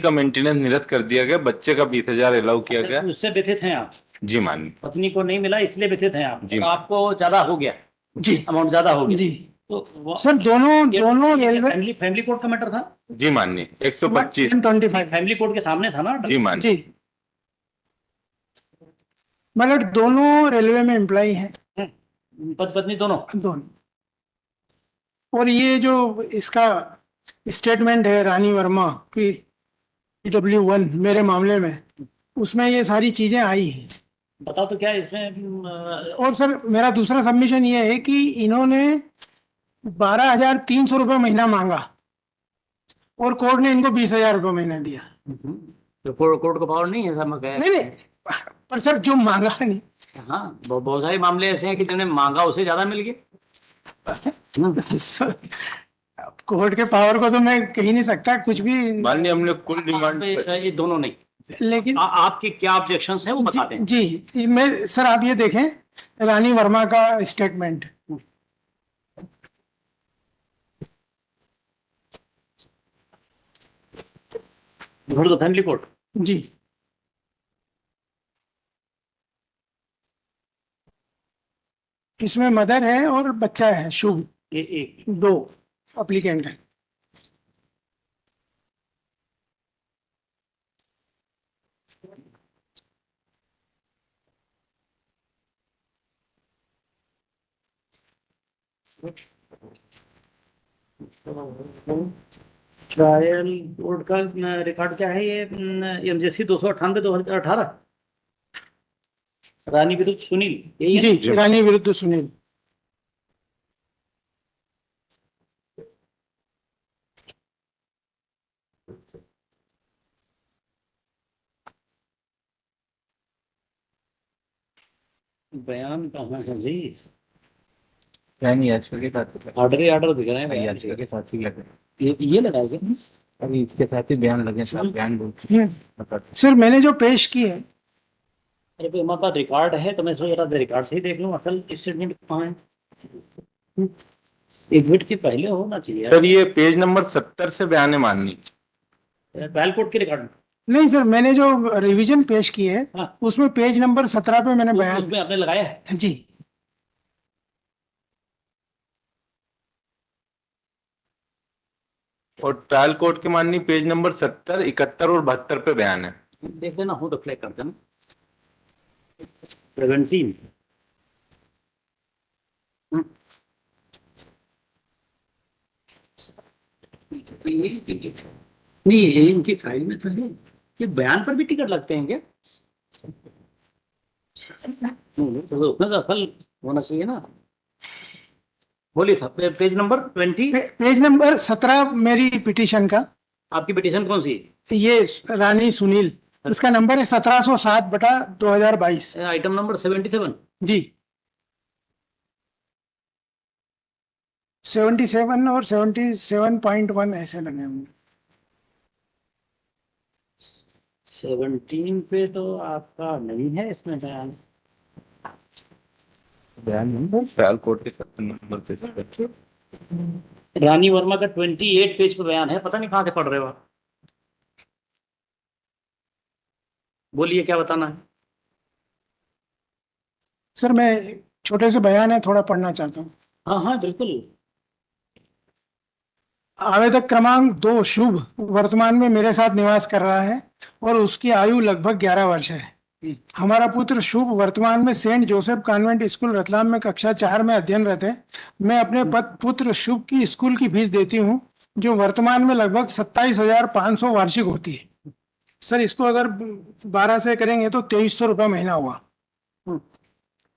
का मेंटेनेंस निरस्त कर दिया गया, बच्चे का 20,000 अलाउ किया गया। उससे व्यथित हैं आप? जी माननीय। पत्नी को नहीं मिला इसलिए व्यथित हैं आप? जी। तो आपको ज्यादा हो गया, जी अमाउंट ज्यादा हो गया जी तो सर, दोनों रेलवे फैमिली कोर्ट का मैटर था? जी माननीय। 125। 125 फैमिली कोर्ट के सामने था ना? जी माननीय। जी, मतलब दोनों रेलवे में एम्प्लॉई हैं, पति पत्नी दोनों? दोनों। और ये जो इसका स्टेटमेंट है रानी वर्मा की PW1 मेरे मामले में, उसमें ये सारी चीजें आई हैं। बताओ तो क्या इसमें और सर मेरा दूसरा सबमिशन ये है कि इन्होंने 12,300 रुपये महीना मांगा और कोर्ट ने इनको 20,000 रुपये महीना दिया। तो कोर्ट को पावर नहीं है सर? मैं नहीं नहीं, पर सर जो मांगा नहीं। हाँ, बहुत सारे मामले ऐसे हैं कि जिन्होंने मांगा उसे ज्यादा मिल गया। सर कोर्ट के पावर को तो मैं कह नहीं सकता कुछ भी। माननीय हमने कुल डिमांड ये दोनों नहीं, लेकिन आपकी क्या ऑब्जेक्शंस हैं वो बताते हैं। जी मैं सर, आप ये देखें रानी वर्मा का स्टेटमेंट। Family court. जी, इसमें मदर है और बच्चा है शुभ, एक दो अप्लीकेंट है। ट्रायल कोर्ट का रिकॉर्ड क्या है? ये MJC 298/2018 रानी विरुद्ध सुनील, यही है? जी, रानी विरुद्ध सुनील। बयान कहाँ है जी? नहीं याचिका के साथ ऑर्डर दिख रहे हैं बयान याचिका के साथ ही लगे। ये लगा क्या? अभी इसके साथ ही बयान लगे साहब, बयान बोल। सर मैंने जो पेश की है, अरे तो हमारे पास रिकॉर्ड है तो मैं सोच रहा था रिकॉर्ड से ही देख लूँ असल स्टेटमेंट कहाँ है। एक मिनट के पहले होना चाहिए सर ये पेज नंबर 70 से बयान है माननीय। ट्रायल कोर्ट के रिकॉर्ड में। नहीं सर, मैंने जो रिवीजन पेश की है हाँ। उसमें पेज नंबर 17 पे मैंने बयान उसमें आपने लगाया है? जी। और ट्रायल कोर्ट के माननीय पेज नंबर 70, 71 और 72 पे बयान है। देख लेना हो तो फ्लैग कर देना। 17 नहीं, ये इनकी फाइल में तो है। ये बयान पर भी टिकट लगते हैं क्या? तो उसमें तो असल होना चाहिए ना। बोलिए साहब, पेज नंबर 20। पेज नंबर 17 मेरी पिटीशन का। आपकी पिटीशन कौन सी? ये रानी सुनील, इसका नंबर है 1707/2022। Item number 77। जी, 77 और 77.1 ऐसे लगे होंगे। 17 पे तो आपका नहीं है इसमें बयान। बयान नंबर ट्रायल कोर्ट के नंबर पे रानी वर्मा का 28 पेज पे बयान है, पता नहीं कहाँ से पढ़ रहे हो आप। बोलिए क्या बताना है? सर मैं छोटे से बयान है, थोड़ा पढ़ना चाहता हूँ। हाँ हाँ बिल्कुल। आवेदक क्रमांक 2 शुभ वर्तमान में मेरे साथ निवास कर रहा है और उसकी आयु लगभग 11 वर्ष है। हमारा पुत्र शुभ वर्तमान में Saint Joseph Convent School Ratlam में कक्षा 4 में अध्ययनरत है। मैं अपने पुत्र शुभ की स्कूल की फीस देती हूँ जो वर्तमान में लगभग 27,500 वार्षिक होती है। सर इसको अगर 12 से करेंगे तो 2,300 रुपये महीना हुआ।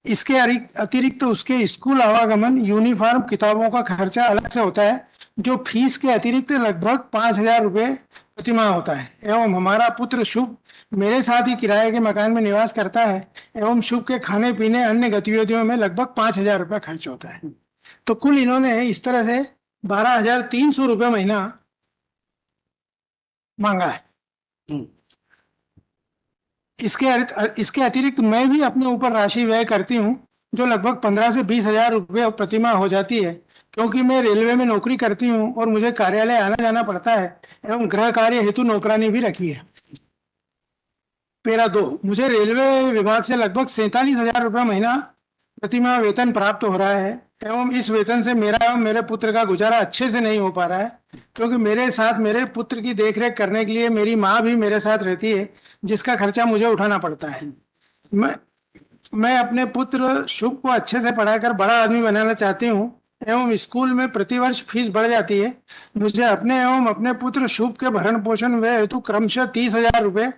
इसके अतिरिक्त उसके स्कूल आवागमन, यूनिफॉर्म, किताबों का खर्चा अलग से होता है जो फीस के अतिरिक्त लगभग 5,000 रुपये प्रतिमाह होता है। एवं हमारा पुत्र शुभ मेरे साथ ही किराए के मकान में निवास करता है एवं शुभ के खाने पीने अन्य गतिविधियों में लगभग 5,000 रुपये खर्च होता है। तो कुल इन्होंने इस तरह से 12,300 रुपये महीना मांगा है। इसके अतिरिक्त मैं भी अपने ऊपर राशि व्यय करती हूँ जो लगभग 15 से 20,000 रुपये प्रतिमाह हो जाती है क्योंकि मैं रेलवे में नौकरी करती हूँ और मुझे कार्यालय आना जाना पड़ता है एवं गृह कार्य हेतु नौकरानी भी रखी है। पैरा 2, मुझे रेलवे विभाग से लगभग 47,000 रुपये महीना प्रतिमाह वेतन प्राप्त हो रहा है एवं इस वेतन से मेरा एवं मेरे पुत्र का गुजारा अच्छे से नहीं हो पा रहा है, क्योंकि मेरे साथ मेरे पुत्र की देखरेख करने के लिए मेरी माँ भी मेरे साथ रहती है, जिसका खर्चा मुझे उठाना पड़ता है। मैं अपने पुत्र शुभ को अच्छे से पढ़ाकर बड़ा आदमी बनाना चाहती हूँ एवं स्कूल में प्रतिवर्ष फीस बढ़ जाती है। मुझे अपने एवं अपने पुत्र शुभ के भरण पोषण व्यय हेतु क्रमशः 30,000 रुपये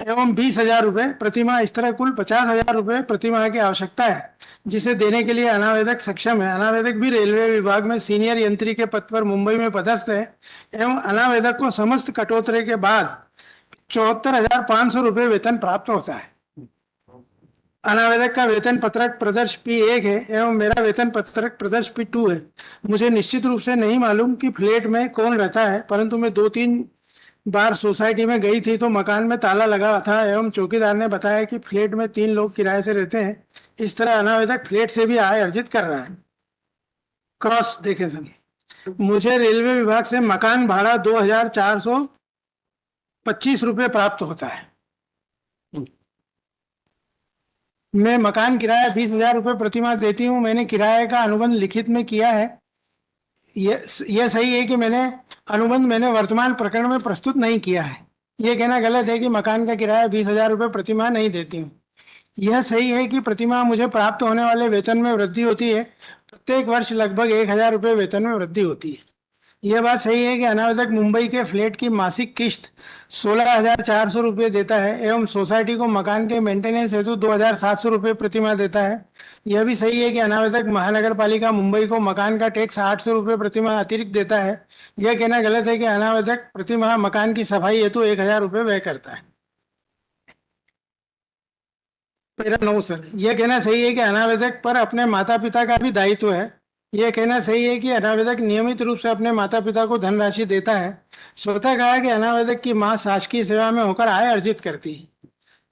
एवं 20,000 रुपये प्रतिमाह, इस तरह कुल 50,000 रुपये प्रतिमाह की आवश्यकता है, जिसे देने के लिए अनावेदक सक्षम है। अनावेदक भी रेलवे विभाग में सीनियर यंत्री के पद पर मुंबई में पदस्थ है एवं अनावेदक को समस्त कटौती के बाद 74,500 रुपये वेतन प्राप्त होता है। अनावेदक का वेतन पत्रक प्रदर्श P1 है एवं मेरा वेतन पत्रक प्रदर्श P2 है। मुझे निश्चित रूप से नहीं मालूम कि फ्लैट में कौन रहता है, परंतु मैं 2-3 बार सोसाइटी में गई थी तो मकान में ताला लगा था एवं चौकीदार ने बताया कि फ्लैट में 3 लोग किराए से रहते हैं। इस तरह अनावेदक फ्लैट से भी आय अर्जित कर रहा है। क्रॉस देखें सर, मुझे रेलवे विभाग से मकान भाड़ा 2,425 रुपये प्राप्त होता है। मैं मकान किराया 20,000 रुपये प्रतिमाह देती हूँ। मैंने किराए का अनुबंध लिखित में किया है। यह सही है कि मैंने वर्तमान प्रकरण में प्रस्तुत नहीं किया है। यह कहना गलत है कि मकान का किराया 20,000 रुपये प्रतिमाह नहीं देती हूँ। यह सही है कि प्रतिमाह मुझे प्राप्त होने वाले वेतन में वृद्धि होती है। प्रत्येक वर्ष लगभग 1,000 रुपये वेतन में वृद्धि होती है। यह बात सही है कि अनावेदक मुंबई के फ्लैट की मासिक किस्त 16,400 रुपये देता है एवं सोसाइटी को मकान के मेंटेनेंस हेतु 2,700 रुपये प्रतिमाह देता है। यह भी सही है कि अनावेदक महानगर पालिका मुंबई को मकान का टैक्स 800 रुपये प्रतिमाह अतिरिक्त देता है। यह कहना गलत है कि अनावेदक प्रतिमाह मकान की सफाई हेतु 1,000 रुपये व्यय करता है। पैरा 9 सर, यह कहना सही है कि अनावेदक पर अपने माता पिता का भी दायित्व है। यह कहना सही है कि अनावेदक नियमित रूप से अपने माता पिता को धनराशि देता है। स्वतः कहा कि अनावेदक की मां शासकीय सेवा में होकर आय अर्जित करती है।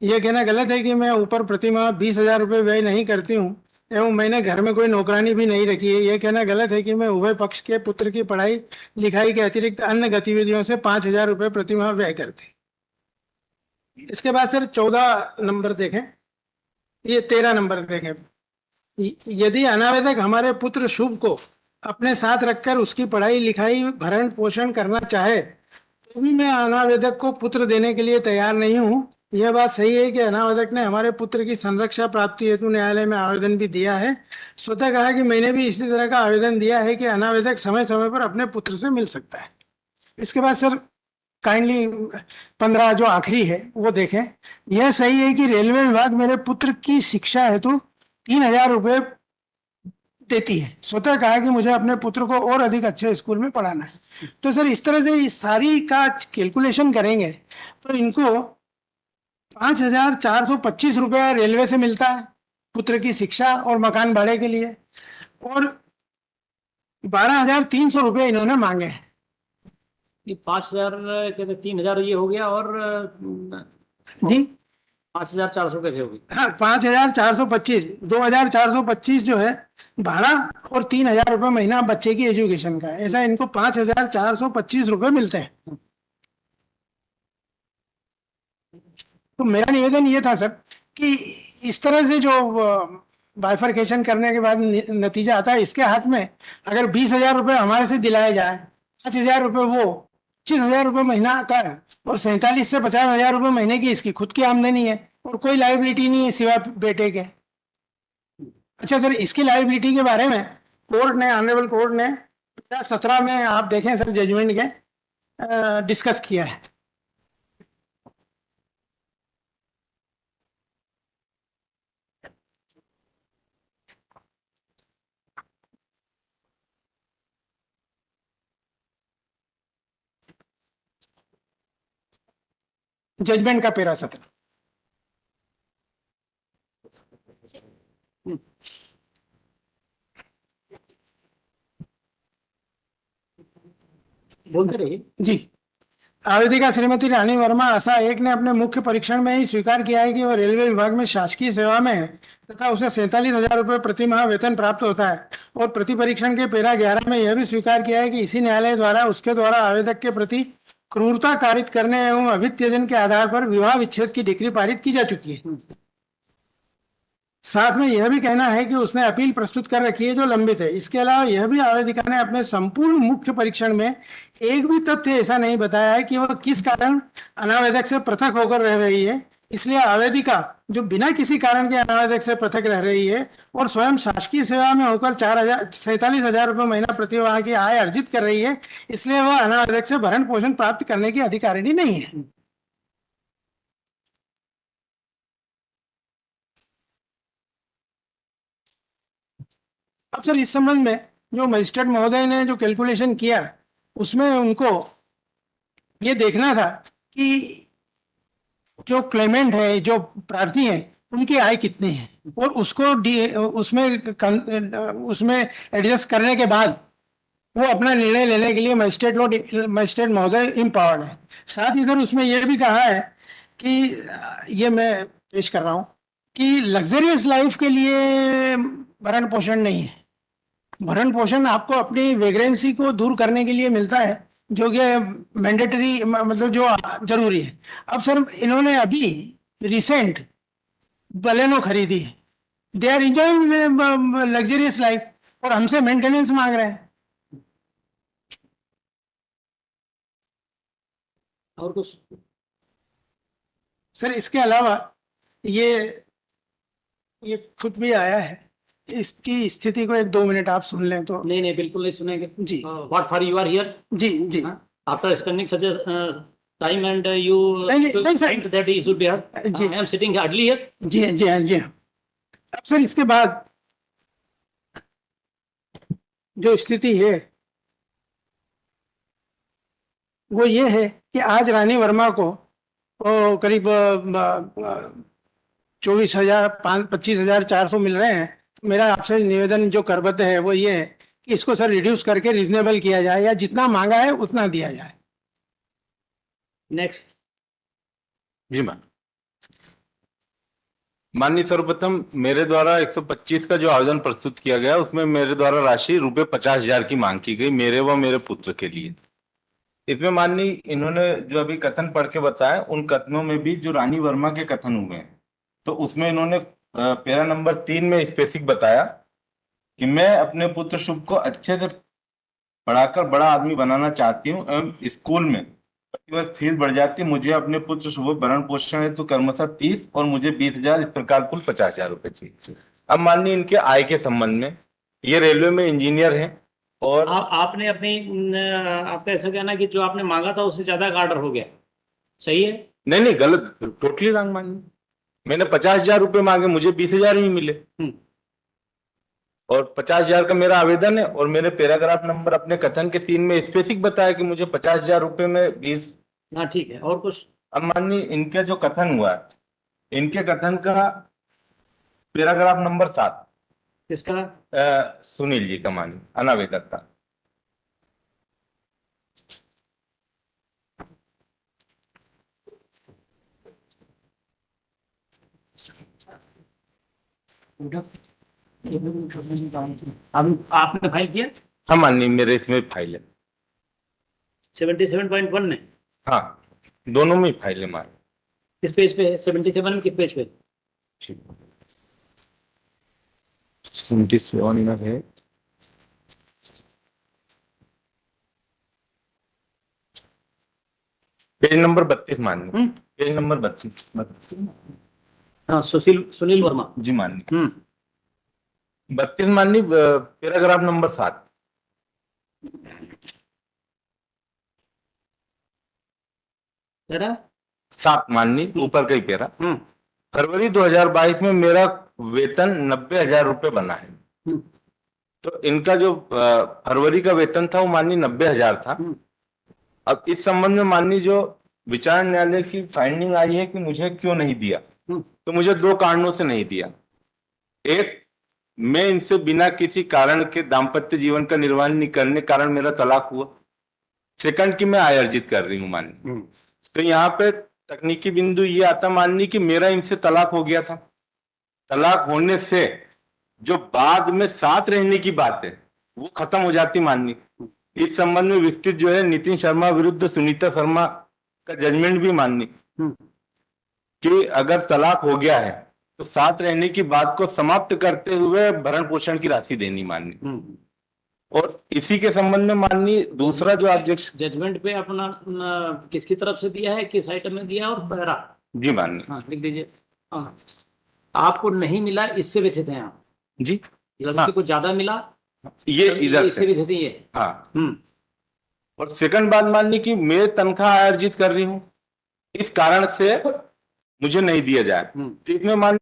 यह कहना गलत है कि मैं ऊपर प्रतिमाह 20,000 रुपये व्यय नहीं करती हूँ एवं मैंने घर में कोई नौकरानी भी नहीं रखी है। यह कहना गलत है कि मैं उभय पक्ष के पुत्र की पढ़ाई लिखाई के अतिरिक्त अन्य गतिविधियों से 5,000 रुपये प्रतिमाह व्यय करती। इसके बाद सर 14 नंबर देखें, ये 13 नंबर देखें। यदि अनावेदक हमारे पुत्र शुभ को अपने साथ रखकर उसकी पढ़ाई लिखाई भरण पोषण करना चाहे तो भी मैं अनावेदक को पुत्र देने के लिए तैयार नहीं हूँ। यह बात सही है कि अनावेदक ने हमारे पुत्र की संरक्षा प्राप्ति हेतु न्यायालय में आवेदन भी दिया है। स्वतः कहा कि मैंने भी इसी तरह का आवेदन दिया है कि अनावेदक समय समय पर अपने पुत्र से मिल सकता है। इसके बाद सर काइंडली 15 जो आखिरी है वो देखें। यह सही है कि रेलवे विभाग मेरे पुत्र की शिक्षा हेतु 3,000 रुपये देती है। स्वतः कहा कि मुझे अपने पुत्र को और अधिक अच्छे स्कूल में पढ़ाना है। तो सर इस तरह से इस सारी का कैलकुलेशन करेंगे तो इनको 5,425 रुपया रेलवे से मिलता है पुत्र की शिक्षा और मकान भाड़े के लिए, और 12,300 रुपये इन्होंने मांगे हैं। ये 5,000 कहते 3,000 ये हो गया, और जी 5,400 कैसे होगी? हाँ 5,425, 2,425 जो है भाड़ा और 3,000 रुपये महीना बच्चे की एजुकेशन का, ऐसा इनको 5,425 रुपये मिलते हैं। तो मेरा निवेदन ये था सर कि इस तरह से जो बाइफरकेशन करने के बाद नतीजा आता है, इसके हाथ में अगर 20,000 रुपये हमारे से दिलाए जाए, 5,000 रुपये वो, 25,000 रुपये महीना आता है और 47 से 50,000 रुपये महीने की इसकी खुद की आमदनी है और कोई लाइबिलिटी नहीं है सिवाय बेटे के। अच्छा सर, इसकी लाइबिलिटी के बारे में कोर्ट ने, ऑनरेबल कोर्ट ने 17 में आप देखें सर जजमेंट के डिस्कस किया है। जजमेंट का पैरा 17। बोलते रहिए जी, आवेदिका श्रीमती रानी वर्मा आशा एक ने अपने मुख्य परीक्षण में ही स्वीकार किया है कि वह रेलवे विभाग में शासकीय सेवा में है तथा उसे 47,000 रुपये प्रति माह वेतन प्राप्त होता है। और प्रति परीक्षण के पैरा 11 में यह भी स्वीकार किया है कि इसी न्यायालय द्वारा उसके द्वारा आवेदक के प्रति क्रूरता कारित करने एवं अभित्यजन के आधार पर विवाह विच्छेद की डिक्री पारित की जा चुकी है। साथ में यह भी कहना है कि उसने अपील प्रस्तुत कर रखी है जो लंबित है। इसके अलावा यह भी आवेदिका ने अपने संपूर्ण मुख्य परीक्षण में एक भी तथ्य ऐसा नहीं बताया है कि वह किस कारण अनावेदक से पृथक होकर रह रही है। इसलिए आवेदिका जो बिना किसी कारण के अनावेदक से पृथक रह रही है और स्वयं शासकीय सेवा में होकर 47,000 रुपये महीना प्रतिमाह की आय अर्जित कर रही है, इसलिए वह अनावेदक से भरण पोषण प्राप्त करने की अधिकारिणी नहीं है। अब सर इस संबंध में जो मजिस्ट्रेट महोदय ने जो कैलकुलेशन किया उसमें उनको ये देखना था कि जो क्लेमेंट है, जो प्रार्थी है, उनकी आय कितनी है और उसको उसमें एडजस्ट करने के बाद वो अपना निर्णय लेने के लिए मजिस्ट्रेट महोदय इम्पावर्ड है। साथ ही सर उसमें यह भी कहा है कि ये मैं पेश कर रहा हूँ कि लग्जरियस लाइफ के लिए भरण पोषण नहीं है। भरण पोषण आपको अपनी वेग्रेंसी को दूर करने के लिए मिलता है जो कि मैंडेटरी मतलब जो जरूरी है। अब सर इन्होंने अभी रिसेंट बलेनो खरीदी है, they are enjoying luxurious life और हमसे मेंटेनेंस मांग रहे हैं। और कुछ सर इसके अलावा ये खुद भी आया है, इसकी स्थिति को 1-2 मिनट आप सुन लें तो। नहीं बिल्कुल नहीं सुनेंगे जी। What for you are here जी after spending such time and you नहीं, sir. That he should be here. जी। I am sitting hardly here. जी। अब सर इसके बाद जो स्थिति है वो ये है कि आज रानी वर्मा को करीब 25,400 मिल रहे हैं। तो मेरा आपसे निवेदन जो करबद्ध है वो ये है कि इसको सर रिड्यूस करके रीजनेबल किया जाए या जितना मांगा है उतना दिया जाए। नेक्स्ट। जी मैम। माननीय सर्वप्रथम मेरे द्वारा 125 का जो आवेदन प्रस्तुत किया गया उसमें मेरे द्वारा राशि रुपये 50,000 की मांग की गई मेरे व मेरे पुत्र के लिए। इसमें माननीय इन्होंने जो अभी कथन पढ़ के बताया उन कथनों में भी जो रानी वर्मा के कथन हुए हैं तो उसमें इन्होंने पैरा नंबर 3 में स्पेसिफिक बताया कि मैं अपने पुत्र शुभ को अच्छे से पढ़ाकर बड़ा आदमी बनाना चाहती हूँ एवं स्कूल में प्रतिवर्ष फीस बढ़ जाती है। मुझे अपने पुत्र शुभ भरण पोषण हेतु क्रमशः 30 और मुझे 20,000 इस प्रकार कुल 50,000 रुपए चाहिए। अब माननीय इनके आय के संबंध में ये रेलवे में इंजीनियर हैं और आपने अपनी आपका ऐसा कहना कि जो आपने मांगा था उससे ज्यादा का ऑर्डर हो गया, सही है? नहीं गलत, टोटली रॉन्ग माननीय। मैंने 50,000 रुपए मांगे, मुझे 20,000 ही मिले और 50,000 का मेरा आवेदन है और मेरे पैराग्राफ नंबर अपने कथन के 3 में स्पेसिफिक बताया कि मुझे 50,000 रुपए में 20। हाँ ठीक है, और कुछ? अब माननीय इनके जो कथन हुआ है, इनके कथन का पैराग्राफ नंबर 7 किसका? सुनील जी का माननीय अनावेदक का। आपने फाइल किया? हाँ माननीय मेरे इसमें फाइल है 77.1 में। हाँ दोनों में फाइल है हमारे। किस पेज पे है? 77 में किस पेज पे? 77 में है। पेज नंबर 32 माननीय। Page number 32। हाँ सुनील वर्मा जी माननीय। 32 माननीय पैराग्राफ नंबर 7। जरा 7 माननीय ऊपर का ही पैरा। फरवरी 2022 में मेरा वेतन 90,000 रुपए बना है। तो इनका जो फरवरी का वेतन था वो माननीय 90,000 था। अब इस संबंध में माननीय जो विचारण न्यायालय की फाइंडिंग आई है कि मुझे क्यों नहीं दिया, तो मुझे 2 कारणों से नहीं दिया। एक, मैं इनसे बिना किसी कारण के दाम्पत्य जीवन का निर्वाह नहीं करने कारण मेरा तलाक हुआ। सेकंड की मैं आय अर्जित कर रही हूँ माननीय। तो यहाँ पे तकनीकी बिंदु ये आता माननीय कि मेरा इनसे तलाक हो गया था। तलाक होने से जो बाद में साथ रहने की बात है वो खत्म हो जाती माननीय। इस संबंध में विस्तृत जो है नितिन शर्मा विरुद्ध सुनीता शर्मा का जजमेंट भी माननीय कि अगर तलाक हो गया है तो साथ रहने की बात को समाप्त करते हुए भरण पोषण की राशि देनी माननीय। और इसी के संबंध में माननीय दूसरा जो अध्यक्ष जजमेंट पे अपना किसकी तरफ से दिया है, किस आइटम में दिया और पैरा? जी माननीय। हाँ लिख दीजिए। हाँ, आपको नहीं मिला इससे व्यथित हैं आप जी लड़के हाँ। को ज्यादा मिला, ये इधर इससे से व्यथित है ये। हाँ। और सेकंड बात माननीय कि मैं तनख्वाह अर्जित कर रही हूँ, इस कारण से मुझे नहीं दिया जाए। तो इसमें मान